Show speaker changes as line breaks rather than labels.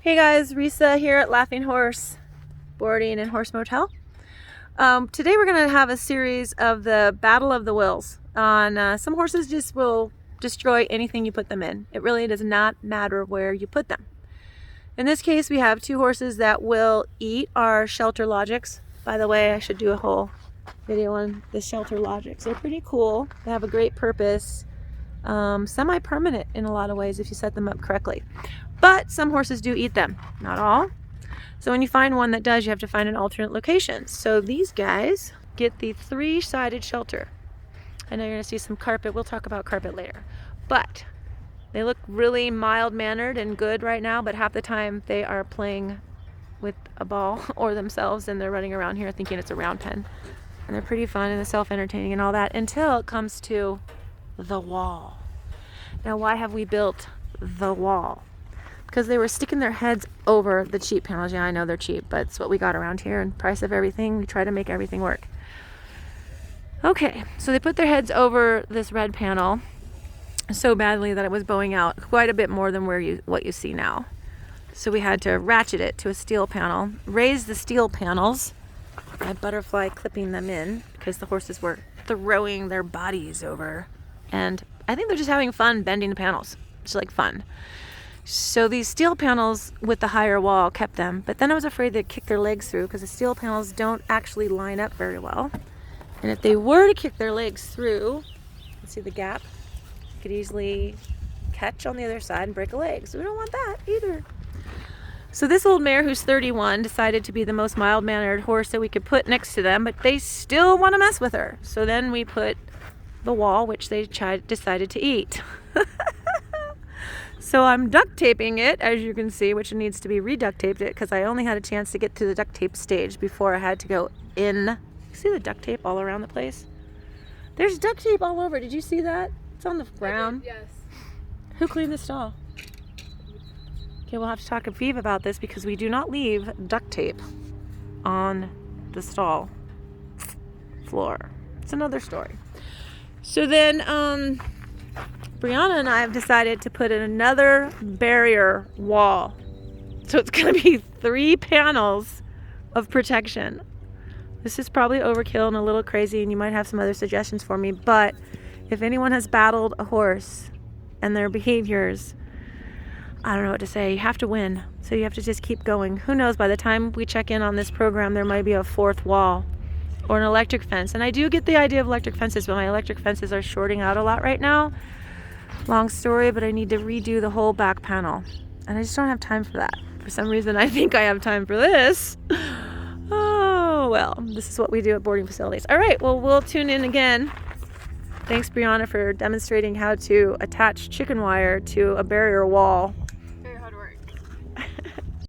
Hey guys, Risa here at Laughing Horse Boarding and Horse Motel. Today we're going to have a series of the Battle of the Wills. Some horses just will destroy anything you put them in. It really does not matter where you put them. In this case, we have two horses that will eat our shelter logics. By the way, I should do a whole video on the shelter logics. They're pretty cool. They have a great purpose. Semi-permanent in a lot of ways if you set them up correctly. But some horses do eat them, not all. So when you find one that does, you have to find an alternate location. So these guys get the three-sided shelter. I know you're going to see some carpet. We'll talk about carpet later. But they look really mild-mannered and good right now, but half the time they are playing with a ball or themselves, and they're running around here thinking it's a round pen. And they're pretty fun and self-entertaining and all that until it comes to the wall. Now, why have we built the wall? Because they were sticking their heads over the cheap panels. Yeah, I know they're cheap, but it's what we got around here, and price of everything, we try to make everything work. Okay, so they put their heads over this red panel so badly that it was bowing out quite a bit more than what you see now. So we had to ratchet it to a steel panel, raise the steel panels by butterfly clipping them in because the horses were throwing their bodies over. And I think they're just having fun bending the panels. It's like fun. So these steel panels with the higher wall kept them, but then I was afraid they'd kick their legs through because the steel panels don't actually line up very well. And if they were to kick their legs through, you see the gap, you could easily catch on the other side and break a leg. So we don't want that either. So this old mare who's 31 decided to be the most mild-mannered horse that we could put next to them, but they still want to mess with her. So then we put the wall, which they decided to eat. So I'm duct taping it, as you can see, which needs to be re-duct taped it because I only had a chance to get to the duct tape stage before I had to go in. You see the duct tape all around the place? There's duct tape all over. Did you see that? It's on the ground.
Yes.
Who cleaned the stall? Okay, we'll have to talk to Vive about this because we do not leave duct tape on the stall floor. It's another story. So then, Brianna and I have decided to put in another barrier wall. So it's going to be 3 panels of protection. This is probably overkill and a little crazy, and you might have some other suggestions for me, but if anyone has battled a horse and their behaviors, I don't know what to say. You have to win. So you have to just keep going. Who knows, by the time we check in on this program, there might be a 4th wall or an electric fence. And I do get the idea of electric fences, but my electric fences are shorting out a lot right now. Long story, but I need to redo the whole back panel. And I just don't have time for that. For some reason, I think I have time for this. Oh, well, this is what we do at boarding facilities. All right, well, we'll tune in again. Thanks, Brianna, for demonstrating how to attach chicken wire to a barrier wall.